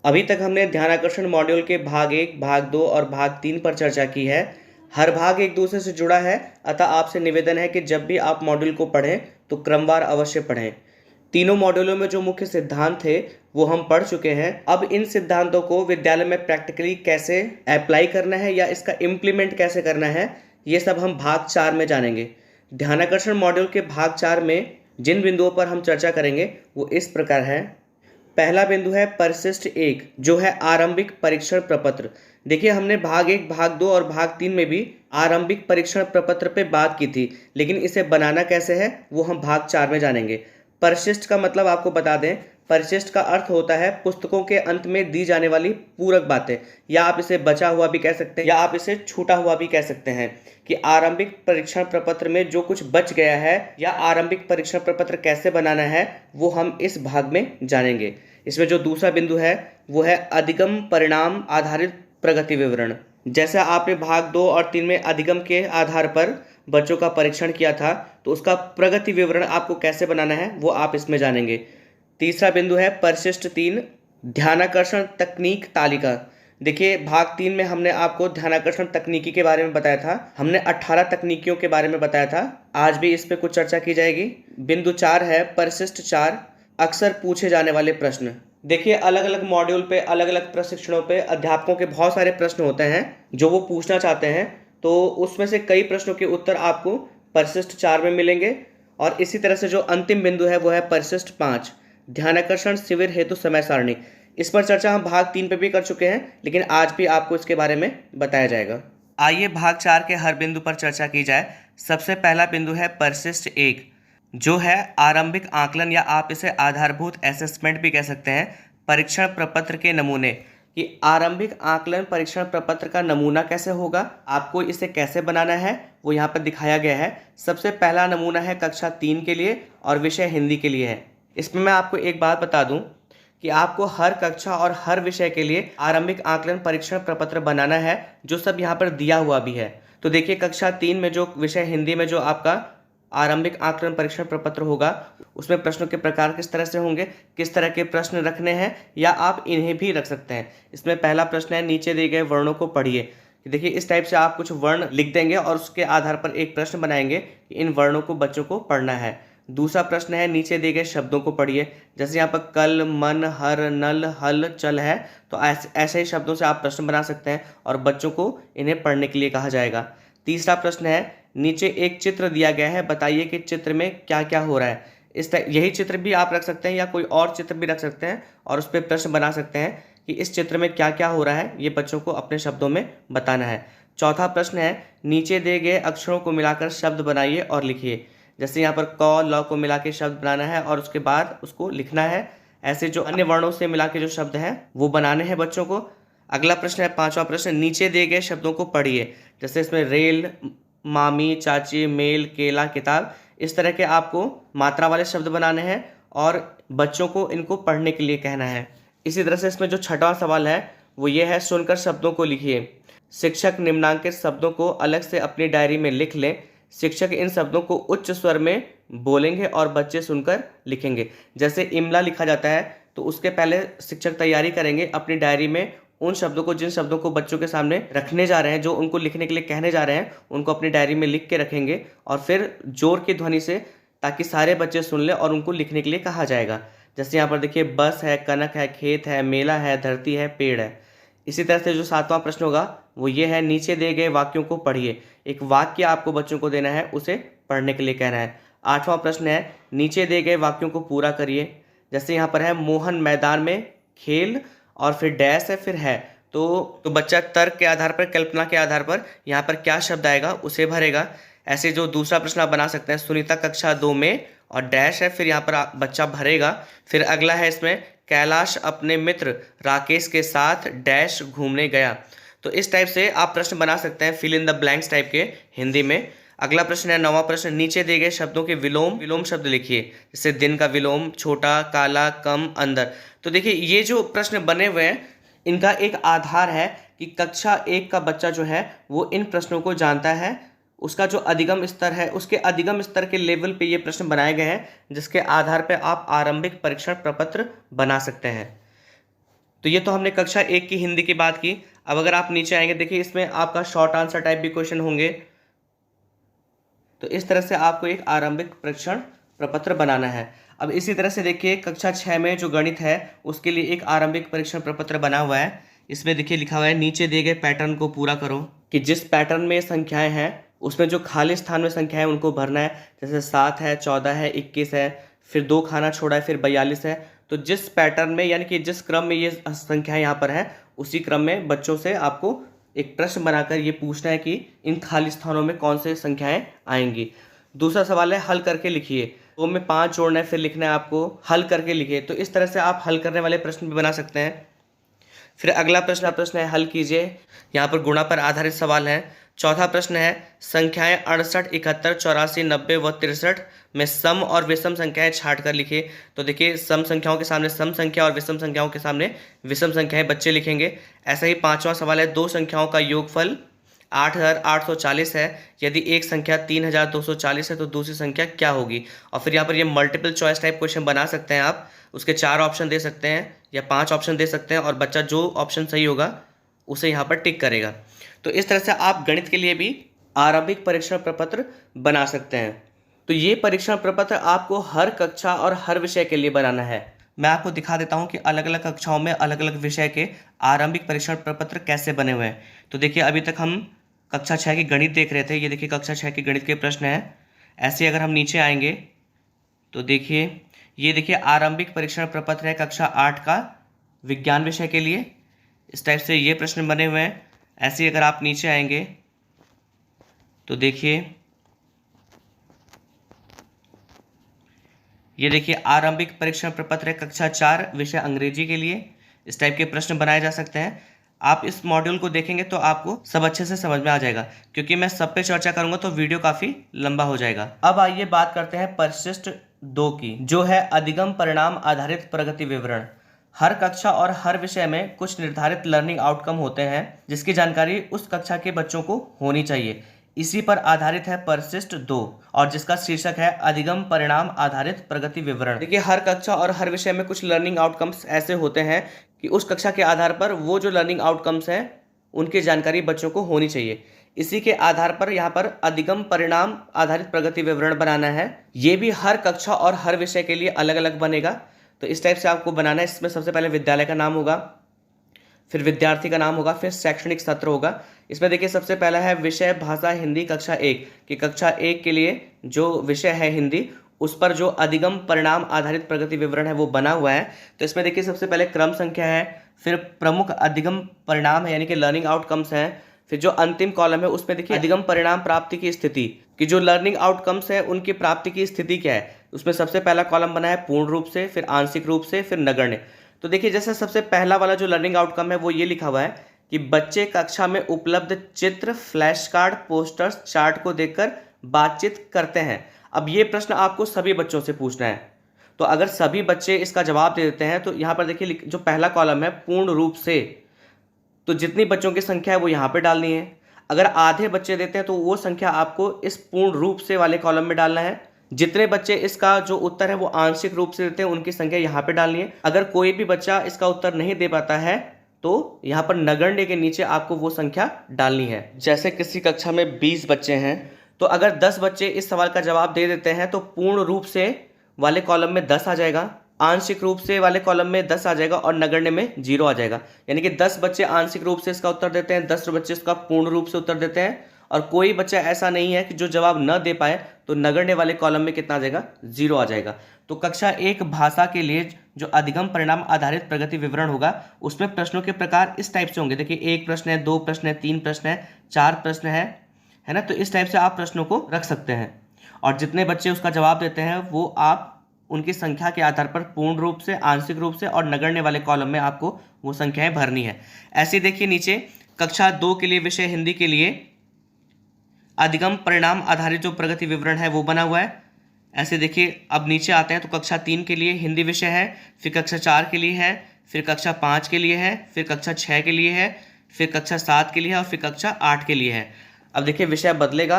अभी तक हमने ध्यानाकर्षण मॉड्यूल के भाग 1, भाग 2 और भाग 3 पर चर्चा की है। हर भाग एक दूसरे से जुड़ा है, अतः आपसे निवेदन है कि जब भी आप मॉड्यूल को पढ़ें तो क्रमवार अवश्य पढ़ें। तीनों मॉड्यूलों में जो मुख्य सिद्धांत थे वो हम पढ़ चुके हैं। अब इन सिद्धांतों को विद्यालय में प्रैक्टिकली कैसे अप्लाई करना है या इसका इम्प्लीमेंट कैसे करना है, ये सब हम भाग 4 में जानेंगे। ध्यानाकर्षण मॉड्यूल के भाग 4 में जिन बिंदुओं पर हम चर्चा करेंगे वो इस प्रकार है। पहला बिंदु है परिशिष्ट 1, जो है आरंभिक परीक्षण प्रपत्र। देखिए, हमने भाग 1, भाग 2 और भाग 3 में भी आरंभिक परीक्षण प्रपत्र पे बात की थी, लेकिन इसे बनाना कैसे है वो हम भाग 4 में जानेंगे। परिशिष्ट का मतलब आपको बता दें, परिशिष्ट का अर्थ होता है पुस्तकों के अंत में दी जाने वाली पूरक बातें, या आप इसे बचा हुआ भी कह सकते हैं या आप इसे छूटा हुआ भी कह सकते हैं कि आरंभिक परीक्षण प्रपत्र में जो कुछ बच गया है या आरंभिक परीक्षण प्रपत्र कैसे बनाना है वो हम इस भाग में जानेंगे। इसमें जो दूसरा बिंदु है वो है अधिगम परिणाम आधारित प्रगति विवरण। जैसा आपने भाग 2 और 3 में अधिगम के आधार पर बच्चों का परीक्षण किया था, तो उसका प्रगति विवरण आपको कैसे बनाना है वो आप इसमें जानेंगे। तीसरा बिंदु है परिशिष्ट 3, ध्यानाकर्षण तकनीक तालिका। देखिए, भाग 3 में हमने आपको ध्यानाकर्षण तकनीकी के बारे में बताया था। हमने 18 तकनीकियों के बारे में बताया था। आज भी इस पे कुछ चर्चा की जाएगी। बिंदु 4 है परिशिष्ट 4, अक्सर पूछे जाने वाले प्रश्न। देखिए, अलग अलग मॉड्यूल पे, अलग अलग प्रशिक्षणों पे अध्यापकों के बहुत सारे प्रश्न होते हैं जो वो पूछना चाहते हैं, तो उसमें से कई प्रश्नों के उत्तर आपको परिशिष्ट 4 में मिलेंगे। और इसी तरह से जो अंतिम बिंदु है वो है परिशिष्ट 5, ध्यानाकर्षण शिविर हेतु समय सारणी। इस पर चर्चा हम भाग 3 पे भी कर चुके हैं, लेकिन आज भी आपको इसके बारे में बताया जाएगा। आइए भाग 4 के हर बिंदु पर चर्चा की जाए। सबसे पहला बिंदु है परिशिष्ट 1, जो है आरंभिक आकलन, या आप इसे आधारभूत असेसमेंट भी कह सकते हैं, परीक्षण प्रपत्र के नमूने। कि आरंभिक आकलन परीक्षण प्रपत्र का नमूना कैसे होगा, आपको इसे कैसे बनाना है वो यहाँ पर दिखाया गया है। सबसे पहला नमूना है कक्षा 3 के लिए और विषय हिंदी के लिए है। इसमें मैं आपको एक बात बता दूं कि आपको हर कक्षा और हर विषय के लिए आरंभिक आकलन परीक्षण प्रपत्र बनाना है, जो सब यहाँ पर दिया हुआ भी है। तो देखिए, कक्षा 3 में जो विषय हिंदी में जो आपका आरंभिक आकलन परीक्षण प्रपत्र होगा, उसमें प्रश्नों के प्रकार किस तरह से होंगे, किस तरह के प्रश्न रखने हैं, या आप इन्हें भी रख सकते हैं। इसमें पहला प्रश्न है नीचे दिए गए वर्णों को पढ़िए। देखिए, इस टाइप से आप कुछ वर्ण लिख देंगे और उसके आधार पर एक प्रश्न बनाएंगे कि इन वर्णों को बच्चों को पढ़ना है। दूसरा प्रश्न है नीचे दिए गए शब्दों को पढ़िए। जैसे यहाँ पर कल, मन, हर, नल, हल, चल है, तो ऐसे ही शब्दों से आप प्रश्न बना सकते हैं और बच्चों को इन्हें पढ़ने के लिए कहा जाएगा। तीसरा प्रश्न है नीचे एक चित्र दिया गया है, बताइए कि चित्र में क्या क्या हो रहा है। यही चित्र भी आप रख सकते हैं या कोई और चित्र भी रख सकते हैं और उस पर प्रश्न बना सकते हैं कि इस चित्र में क्या क्या हो रहा है, ये बच्चों को अपने शब्दों में बताना है। चौथा प्रश्न है नीचे दिए गए अक्षरों को मिलाकर शब्द बनाइए और लिखिए। जैसे यहाँ पर क, ल को मिला के शब्द बनाना है और उसके बाद उसको लिखना है। ऐसे जो अन्य वर्णों से मिला के जो शब्द हैं वो बनाने हैं बच्चों को। अगला प्रश्न है पांचवा प्रश्न, नीचे दिए गए शब्दों को पढ़िए। जैसे इसमें रेल, मामी, चाची, मेल, केला, किताब, इस तरह के आपको मात्रा वाले शब्द बनाने हैं और बच्चों को इनको पढ़ने के लिए कहना है। इसी तरह से इसमें जो छठवां सवाल है वो ये है, सुनकर शब्दों को लिखिए। शिक्षक निम्नांकित शब्दों को अलग से अपनी डायरी में लिख लें। शिक्षक इन शब्दों को उच्च स्वर में बोलेंगे और बच्चे सुनकर लिखेंगे। जैसे इमला लिखा जाता है तो उसके पहले शिक्षक तैयारी करेंगे अपनी डायरी में उन शब्दों को, जिन शब्दों को बच्चों के सामने रखने जा रहे हैं, जो उनको लिखने के लिए कहने जा रहे हैं, उनको अपनी डायरी में लिख के रखेंगे और फिर जोर की ध्वनि से, ताकि सारे बच्चे सुन लें और उनको लिखने के लिए कहा जाएगा। जैसे यहाँ पर देखिए, बस है, कनक है, खेत है, मेला है, धरती है, पेड़ है। इसी तरह से जो सातवां प्रश्न होगा वो ये है, नीचे दिए गए वाक्यों को पढ़िए। एक वाक्य आपको बच्चों को देना है, उसे पढ़ने के लिए कहना है। आठवां प्रश्न है नीचे दिए गए वाक्यों को पूरा करिए। जैसे यहाँ पर है, मोहन मैदान में खेल, और फिर डैश है, फिर है। तो बच्चा तर्क के आधार पर, कल्पना के आधार पर यहाँ पर क्या शब्द आएगा उसे भरेगा। ऐसे जो दूसरा प्रश्न आप बना सकते हैं, सुनीता कक्षा 2 में, और डैश है, फिर यहाँ पर बच्चा भरेगा। फिर अगला है इसमें, कैलाश अपने मित्र राकेश के साथ डैश घूमने गया। तो इस टाइप से आप प्रश्न बना सकते हैं, fill in the blanks type के हिंदी में। अगला प्रश्न है नौवां प्रश्न, नीचे दिए गए शब्दों के विलोम शब्द लिखिए। जैसे दिन का विलोम, छोटा, काला, कम, अंदर। तो देखिए, ये जो प्रश्न बने हुए हैं इनका एक आधार है कि कक्षा 1 का बच्चा जो है वो इन प्रश्नों को जानता है। उसका जो अधिगम स्तर है, उसके अधिगम स्तर के लेवल पे ये प्रश्न बनाए गए हैं, जिसके आधार पे आप आरंभिक परीक्षण प्रपत्र बना सकते हैं। तो ये तो हमने कक्षा 1 की हिंदी की बात की। अब अगर आप नीचे आएंगे, देखिए इसमें आपका शॉर्ट आंसर टाइप भी क्वेश्चन होंगे। तो इस तरह से आपको एक आरंभिक परीक्षण प्रपत्र बनाना है। अब इसी तरह से देखिए कक्षा 6 में जो गणित है उसके लिए एक आरंभिक परीक्षण प्रपत्र बना हुआ है। इसमें देखिए लिखा हुआ है, नीचे दिए गए पैटर्न को पूरा करो। कि जिस पैटर्न में संख्याएं हैं उसमें जो खाली स्थान में संख्याएं उनको भरना है। जैसे 7 है, 14 है, 21 है, फिर 2 खाना छोड़ा है, फिर 42 है। तो जिस पैटर्न में यानी कि जिस क्रम में ये संख्याएं यहाँ पर है उसी क्रम में बच्चों से आपको एक प्रश्न बनाकर ये पूछना है कि इन खाली स्थानों में कौन से संख्याएं आएंगी। दूसरा सवाल है, हल करके लिखिए। 2 में 5 जोड़ना है, फिर लिखना है आपको हल करके लिखिए। तो इस तरह से आप हल करने वाले प्रश्न भी बना सकते हैं। फिर अगला प्रश्न है, हल कीजिए। यहाँ पर गुणा पर आधारित सवाल है। चौथा प्रश्न है, संख्याएं 68, 71, 84, 90 व 63 में सम और विषम संख्याएं छांट कर लिखिए। तो देखिए सम संख्याओं के सामने सम संख्या और विषम संख्याओं के सामने विषम संख्याएं बच्चे लिखेंगे। ऐसा ही पांचवा सवाल है, दो संख्याओं का योगफल 8840 है। यदि एक संख्या 3240 है तो दूसरी संख्या क्या होगी। और फिर यहाँ पर ये मल्टीपल चॉइस टाइप क्वेश्चन बना सकते हैं आप। उसके 4 ऑप्शन दे सकते हैं या 5 ऑप्शन दे सकते हैं और बच्चा जो ऑप्शन सही होगा उसे यहाँ पर टिक करेगा। तो इस तरह से आप गणित के लिए भी आरंभिक परीक्षण प्रपत्र बना सकते हैं। तो ये परीक्षण प्रपत्र आपको हर कक्षा और हर विषय के लिए बनाना है। मैं आपको दिखा देता हूँ कि अलग अलग कक्षाओं में अलग अलग विषय के आरंभिक परीक्षण प्रपत्र कैसे बने हुए हैं। तो देखिए अभी तक हम कक्षा 6 की गणित देख रहे थे। ये देखिए कक्षा 6 की गणित के प्रश्न हैं। ऐसे अगर हम नीचे आएंगे तो देखिए ये देखिए आरंभिक परीक्षण प्रपत्र है कक्षा 8 का विज्ञान विषय के लिए। इस टाइप से ये प्रश्न बने हुए हैं। ऐसे ही अगर आप नीचे आएंगे तो देखिए ये देखिए आरंभिक परीक्षण प्रपत्र है कक्षा 4 विषय अंग्रेजी के लिए। इस टाइप के प्रश्न बनाए जा सकते हैं। आप इस मॉड्यूल को देखेंगे तो आपको सब अच्छे से समझ में आ जाएगा। क्योंकि मैं सब पे चर्चा करूंगा तो वीडियो काफ़ी लंबा हो जाएगा। अब आइए बात करते हैं परिशिष्ट 2 की, जो है अधिगम परिणाम आधारित प्रगति विवरण। हर कक्षा और हर विषय में कुछ निर्धारित लर्निंग आउटकम होते हैं जिसकी जानकारी उस कक्षा के बच्चों को होनी चाहिए। इसी पर आधारित है परिशिष्ट 2 और जिसका शीर्षक है अधिगम परिणाम आधारित प्रगति विवरण। देखिए हर कक्षा और हर विषय में कुछ लर्निंग आउटकम्स ऐसे होते हैं कि उस कक्षा के आधार पर वो जो लर्निंग आउटकम्स हैं उनकी जानकारी बच्चों को होनी चाहिए। इसी के आधार पर यहाँ पर अधिगम परिणाम आधारित प्रगति विवरण बनाना है। ये भी हर कक्षा और हर विषय के लिए अलग अलग बनेगा। तो इस टाइप से आपको बनाना है। इसमें सबसे पहले विद्यालय का नाम होगा, फिर विद्यार्थी का नाम होगा, फिर शैक्षणिक सत्र होगा। इसमें देखिए सबसे पहला है विषय भाषा हिंदी कक्षा 1 कि कक्षा 1 के लिए जो विषय है हिंदी उस पर जो अधिगम परिणाम आधारित प्रगति विवरण है वो बना हुआ है। तो इसमें देखिए सबसे पहले क्रम संख्या है, फिर प्रमुख अधिगम परिणाम है यानी कि लर्निंग आउटकम्स हैं, फिर जो अंतिम कॉलम है उसमें देखिए अधिगम परिणाम प्राप्ति की स्थिति कि जो लर्निंग आउटकम्स है उनकी प्राप्ति की स्थिति क्या है। उसमें सबसे पहला कॉलम बना है पूर्ण रूप से, फिर आंशिक रूप से, फिर नगण्य। तो देखिए जैसे सबसे पहला वाला जो लर्निंग आउटकम है वो ये लिखा हुआ है कि बच्चे कक्षा में उपलब्ध चित्र, फ्लैश कार्ड, पोस्टर्स, चार्ट को देखकर बातचीत करते हैं। अब ये प्रश्न आपको सभी बच्चों से पूछना है। तो अगर सभी बच्चे इसका जवाब दे देते हैं तो यहाँ पर देखिए जो पहला कॉलम है पूर्ण रूप से, तो जितनी बच्चों की संख्या है वो यहाँ पे डालनी है। अगर आधे बच्चे देते हैं तो वो संख्या आपको इस पूर्ण रूप से वाले कॉलम में डालना है। जितने बच्चे इसका जो उत्तर है वो आंशिक रूप से देते हैं उनकी संख्या यहाँ पे डालनी है। अगर कोई भी बच्चा इसका उत्तर नहीं दे पाता है तो यहाँ पर नगण्य के नीचे आपको वो संख्या डालनी है। जैसे किसी कक्षा में 20 बच्चे हैं तो अगर 10 बच्चे इस सवाल का जवाब दे देते हैं तो पूर्ण रूप से वाले कॉलम में 10 आ जाएगा, आंशिक रूप से वाले कॉलम में 10 आ जाएगा और नगण्य में 0 आ जाएगा। यानी कि 10 बच्चे आंशिक रूप से इसका उत्तर देते हैं, 10 बच्चे इसका पूर्ण रूप से उत्तर देते हैं और कोई बच्चा ऐसा नहीं है कि जो जवाब न दे पाए तो नगण्य वाले कॉलम में कितना आ जाएगा, 0 आ जाएगा। तो कक्षा 1 भाषा के लिए जो अधिगम परिणाम आधारित प्रगति विवरण होगा उसमें प्रश्नों के प्रकार इस टाइप से होंगे। देखिए 1 प्रश्न है, 2 प्रश्न है, 3 प्रश्न है, 4 प्रश्न है ना। तो इस टाइप से आप प्रश्नों को रख सकते हैं और जितने बच्चे उसका जवाब देते हैं वो आप उनकी संख्या के आधार पर पूर्ण रूप से, आंशिक रूप से और नगण्य वाले कॉलम में आपको वो संख्याएं भरनी है। ऐसे देखिए नीचे कक्षा 2 के लिए विषय हिंदी के लिए अधिगम परिणाम आधारित जो प्रगति विवरण है वो बना हुआ है। ऐसे देखिए अब नीचे आते हैं तो कक्षा 3 के लिए हिंदी विषय है, फिर कक्षा 4 के लिए है, फिर कक्षा 5 के लिए है, फिर कक्षा 6 के लिए है, फिर कक्षा 7 के लिए है और फिर कक्षा 8 के लिए है। अब देखिए विषय बदलेगा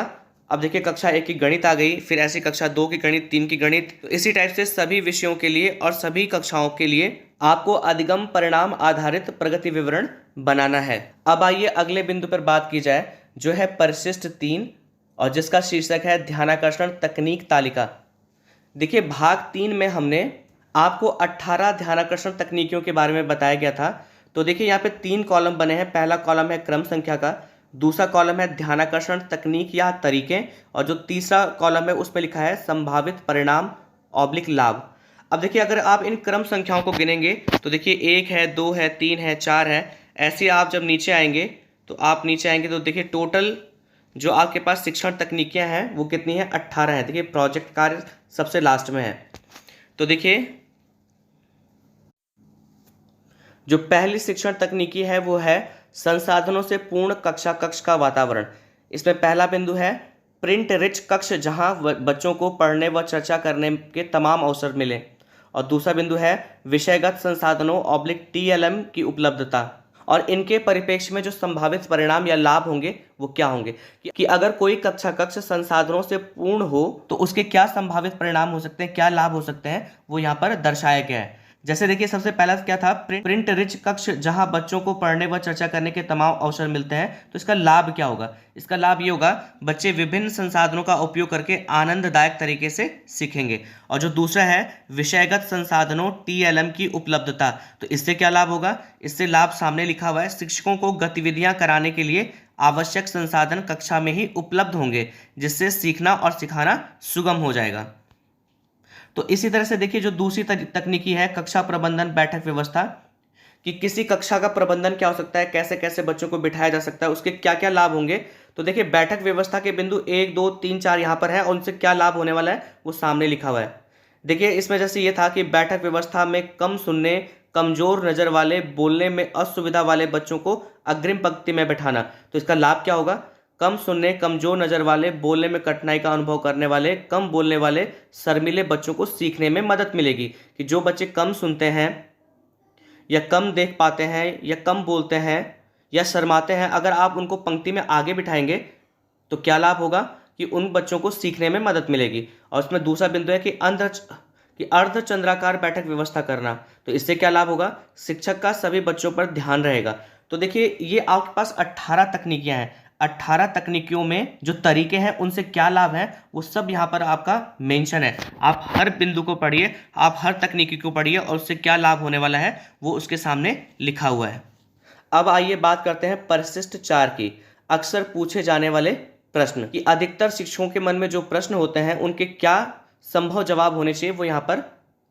अब देखिए कक्षा 1 की गणित आ गई, फिर ऐसी कक्षा 2 की गणित, 3 की गणित, तो इसी टाइप से सभी विषयों के लिए और सभी कक्षाओं के लिए आपको अधिगम परिणाम आधारित प्रगति विवरण बनाना है। अब आइए अगले बिंदु पर बात की जाए, जो है परिशिष्ट 3 और जिसका शीर्षक है ध्यानाकर्षण तकनीक तालिका। देखिए भाग 3 में हमने आपको 18 ध्यानाकर्षण तकनीकियों के बारे में बताया गया था। तो देखिए यहाँ पे 3 कॉलम बने हैं। पहला कॉलम है क्रम संख्या का, दूसरा कॉलम है ध्यानाकर्षण तकनीक या तरीके, और जो तीसरा कॉलम है उसमें लिखा है संभावित परिणाम ऑब्लिक लाभ। अब देखिए अगर आप इन क्रम संख्याओं को गिनेंगे तो देखिए 1 है, 2 है, 3 है, 4 है। ऐसे आप जब नीचे आएंगे तो देखिए टोटल जो आपके पास शिक्षण तकनीकियां हैं वो कितनी है, 18 है। देखिए प्रोजेक्ट कार्य सबसे लास्ट में है। तो देखिए जो पहली शिक्षण तकनीकी है वो है संसाधनों से पूर्ण कक्षा कक्ष का वातावरण। इसमें पहला बिंदु है प्रिंट रिच कक्ष, जहां बच्चों को पढ़ने व चर्चा करने के तमाम अवसर मिले। और दूसरा बिंदु है विषयगत संसाधनों ऑब्लिक टीएलएम की उपलब्धता, और इनके परिप्रेक्ष्य में जो संभावित परिणाम या लाभ होंगे वो क्या होंगे, कि अगर कोई कक्षा कक्ष संसाधनों से पूर्ण हो तो उसके क्या संभावित परिणाम हो सकते हैं, क्या लाभ हो सकते हैं, वो यहाँ पर दर्शाया गया है। जैसे देखिए सबसे पहला क्या था, प्रिंट रिच कक्ष, जहां बच्चों को पढ़ने व चर्चा करने के तमाम अवसर मिलते हैं। तो इसका लाभ क्या होगा, इसका लाभ ये होगा बच्चे विभिन्न संसाधनों का उपयोग करके आनंददायक तरीके से सीखेंगे। और जो दूसरा है विषयगत संसाधनों टीएलएम की उपलब्धता, तो इससे क्या लाभ होगा, इससे लाभ सामने लिखा हुआ है, शिक्षकों को गतिविधियां कराने के लिए आवश्यक संसाधन कक्षा में ही उपलब्ध होंगे, जिससे सीखना और सिखाना सुगम हो जाएगा। तो इसी तरह से देखिए जो दूसरी तकनीकी है कक्षा प्रबंधन बैठक व्यवस्था, कि किसी कक्षा का प्रबंधन क्या हो सकता है, कैसे कैसे बच्चों को बिठाया जा सकता है, उसके क्या क्या लाभ होंगे। तो देखिए बैठक व्यवस्था के बिंदु 1, 2, 3, 4 यहाँ पर है, और उनसे क्या लाभ होने वाला है वो सामने लिखा हुआ है। देखिए इसमें जैसे ये था कि बैठक व्यवस्था में कम सुनने, कमजोर नजर वाले, बोलने में असुविधा वाले बच्चों को अग्रिम पंक्ति में बैठाना। तो इसका लाभ क्या होगा, कम सुनने, कमजोर नजर वाले, बोलने में कठिनाई का अनुभव करने वाले, कम बोलने वाले, शर्मीले बच्चों को सीखने में मदद मिलेगी। कि जो बच्चे कम सुनते हैं या कम देख पाते हैं या कम बोलते हैं या शर्माते हैं, अगर आप उनको पंक्ति में आगे बिठाएंगे तो क्या लाभ होगा, कि उन बच्चों को सीखने में मदद मिलेगी। और उसमें दूसरा बिंदु है कि अर्धचंद्राकार बैठक व्यवस्था करना। तो इससे क्या लाभ होगा, शिक्षक का सभी बच्चों पर ध्यान रहेगा। तो देखिए ये आपके पास 18 तकनीकियां हैं। 18 तकनीकियों में जो तरीके हैं उनसे क्या लाभ है वो सब यहाँ पर आपका मेंशन है। आप हर बिंदु को पढ़िए, आप हर तकनीकी को पढ़िए, और उससे क्या लाभ होने वाला है वो उसके सामने लिखा हुआ है। अब आइए बात करते हैं परिशिष्ट 4 की, अक्सर पूछे जाने वाले प्रश्न। कि अधिकतर शिक्षकों के मन में जो प्रश्न होते हैं उनके क्या संभव जवाब होने चाहिए वो यहाँ पर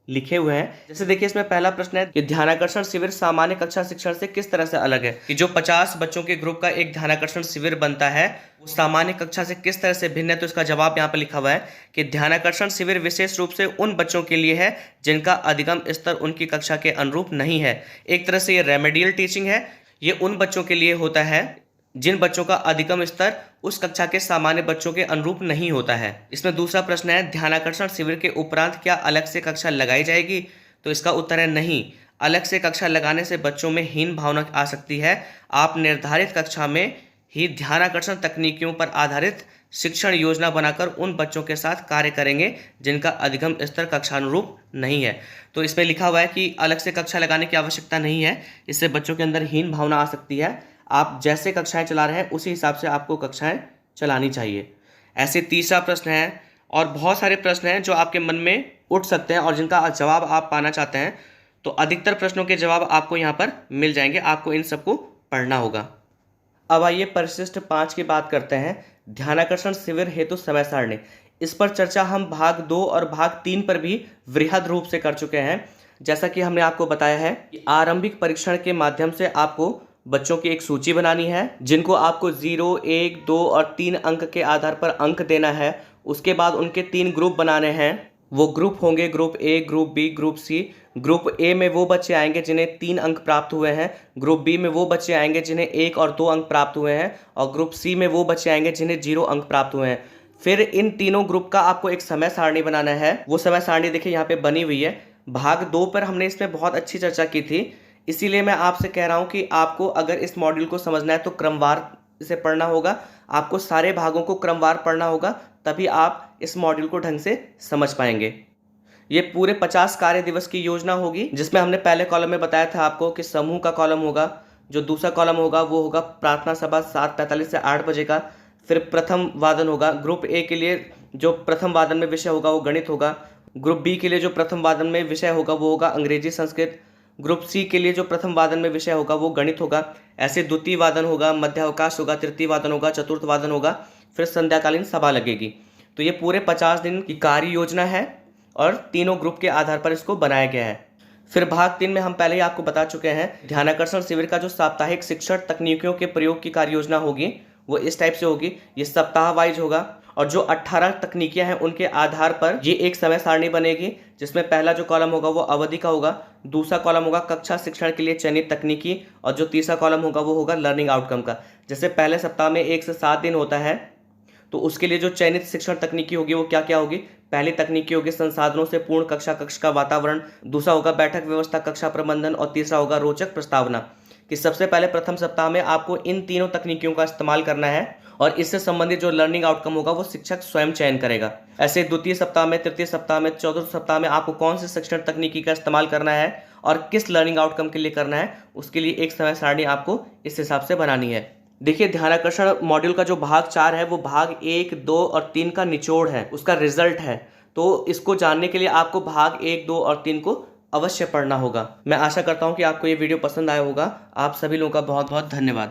लिखे हुए हैं। जैसे देखिए इसमें पहला प्रश्न है कि ध्यानाकर्षण शिविर सामान्य कक्षा शिक्षण से किस तरह से अलग है। कि जो 50 बच्चों के ग्रुप का एक ध्यानाकर्षण शिविर बनता है वो सामान्य कक्षा से किस तरह से भिन्न है। तो इसका जवाब यहाँ पर लिखा हुआ है कि ध्यानाकर्षण शिविर विशेष रूप से उन बच्चों के लिए है जिनका अधिगम स्तर उनकी कक्षा के अनुरूप नहीं है। एक तरह से ये रेमेडियल टीचिंग है। ये उन बच्चों के लिए होता है जिन बच्चों का अधिगम स्तर उस कक्षा के सामान्य बच्चों के अनुरूप नहीं होता है। इसमें दूसरा प्रश्न है ध्यानाकर्षण शिविर के उपरांत क्या अलग से कक्षा लगाई जाएगी। तो इसका उत्तर है नहीं। अलग से कक्षा लगाने से बच्चों में हीन भावना आ सकती है। आप निर्धारित कक्षा में ही ध्यानाकर्षण तकनीकियों पर आधारित शिक्षण योजना बनाकर उन बच्चों के साथ कार्य करेंगे जिनका अधिगम स्तर कक्षानुरूप नहीं है। तो इसमें लिखा हुआ है कि अलग से कक्षा लगाने की आवश्यकता नहीं है, इससे बच्चों के अंदर हीन भावना आ सकती है। आप जैसे कक्षाएं चला रहे हैं उसी हिसाब से आपको कक्षाएं चलानी चाहिए। ऐसे तीसरा प्रश्न है, और बहुत सारे प्रश्न हैं जो आपके मन में उठ सकते हैं और जिनका जवाब आप पाना चाहते हैं। तो अधिकतर प्रश्नों के जवाब आपको यहाँ पर मिल जाएंगे, आपको इन सबको पढ़ना होगा। अब आइए परिशिष्ट 5 की बात करते हैं, ध्यानाकर्षण शिविर हेतु समय सारणी। इस पर चर्चा हम भाग 2 और भाग 3 पर भी वृहद रूप से कर चुके हैं। जैसा कि हमने आपको बताया है कि आरंभिक परीक्षण के माध्यम से आपको बच्चों की एक सूची बनानी है जिनको आपको 0, 1, 2 और 3 अंक के आधार पर अंक देना है। उसके बाद उनके 3 ग्रुप बनाने हैं। वो ग्रुप होंगे group A, group B, group C. Group A में वो बच्चे आएंगे जिन्हें 3 अंक प्राप्त हुए हैं। ग्रुप बी में वो बच्चे आएंगे जिन्हें 1 और 2 अंक प्राप्त हुए हैं। और ग्रुप सी में वो बच्चे आएंगे जिन्हें 0 अंक प्राप्त हुए हैं। फिर इन तीनों ग्रुप का आपको एक समय सारणी बनाना है। वो समय सारणी देखिए यहाँ पे बनी हुई है। भाग 2 पर हमने इसमें बहुत अच्छी चर्चा की थी, इसीलिए मैं आपसे कह रहा हूँ कि आपको अगर इस मॉड्यूल को समझना है तो क्रमवार इसे पढ़ना होगा, आपको सारे भागों को क्रमवार पढ़ना होगा, तभी आप इस मॉड्यूल को ढंग से समझ पाएंगे। ये पूरे 50 कार्य दिवस की योजना होगी, जिसमें हमने पहले कॉलम में बताया था आपको कि समूह का कॉलम होगा, जो दूसरा कॉलम होगा वो होगा प्रार्थना सभा 7:45 से 8 बजे का, फिर प्रथम वादन होगा। ग्रुप ए के लिए जो प्रथम वादन में विषय होगा वो गणित होगा। ग्रुप बी के लिए जो प्रथम वादन में विषय होगा वो होगा अंग्रेजी संस्कृत। ग्रुप सी के लिए जो प्रथम वादन में विषय होगा वो गणित होगा। ऐसे द्वितीय वादन होगा, मध्यावकाश होगा, तृतीय वादन होगा, चतुर्थ वादन होगा, फिर संध्याकालीन सभा लगेगी। तो ये पूरे 50 दिन की कार्य योजना है और तीनों ग्रुप के आधार पर इसको बनाया गया है। फिर भाग 3 में हम पहले ही आपको बता चुके हैं, ध्यानाकर्षण शिविर का जो साप्ताहिक शिक्षण तकनीकियों के प्रयोग की कार्य योजना होगी वो इस टाइप से होगी। ये सप्ताह वाइज होगा और जो 18 तकनीकियां हैं उनके आधार पर ये एक समय सारणी बनेगी, जिसमें पहला जो कॉलम होगा वो अवधि का होगा, दूसरा कॉलम होगा कक्षा शिक्षण के लिए चयनित तकनीकी, और जो तीसरा कॉलम होगा वो होगा लर्निंग आउटकम का। जैसे पहले सप्ताह में 1 से 7 दिन होता है, तो उसके लिए जो चयनित शिक्षण तकनीकी होगी वो क्या क्या होगी। पहली तकनीकी होगी संसाधनों से पूर्ण कक्षा, कक्ष का वातावरण, दूसरा होगा बैठक व्यवस्था, कक्षा प्रबंधन, और तीसरा होगा रोचक प्रस्तावना। कि सबसे पहले प्रथम सप्ताह में आपको इन तीनों तकनीकियों का इस्तेमाल करना है और इससे संबंधित जो लर्निंग आउटकम होगा वो शिक्षक स्वयं चयन करेगा। ऐसे द्वितीय सप्ताह में, तृतीय सप्ताह में, चौथे सप्ताह में आपको कौन से शिक्षण तकनीकी का इस्तेमाल करना है और किस लर्निंग आउटकम के लिए करना है, उसके लिए एक समय सारणी आपको इस हिसाब से बनानी है। देखिए, ध्यानाकर्षण मॉड्यूल का जो भाग 4 है वो भाग 1, 2 और 3 का निचोड़ है, उसका रिजल्ट है। तो इसको जानने के लिए आपको भाग 1, 2 और 3 को अवश्य पढ़ना होगा। मैं आशा करता हूं कि आपको ये वीडियो पसंद आया होगा। आप सभी लोगों का बहुत बहुत धन्यवाद।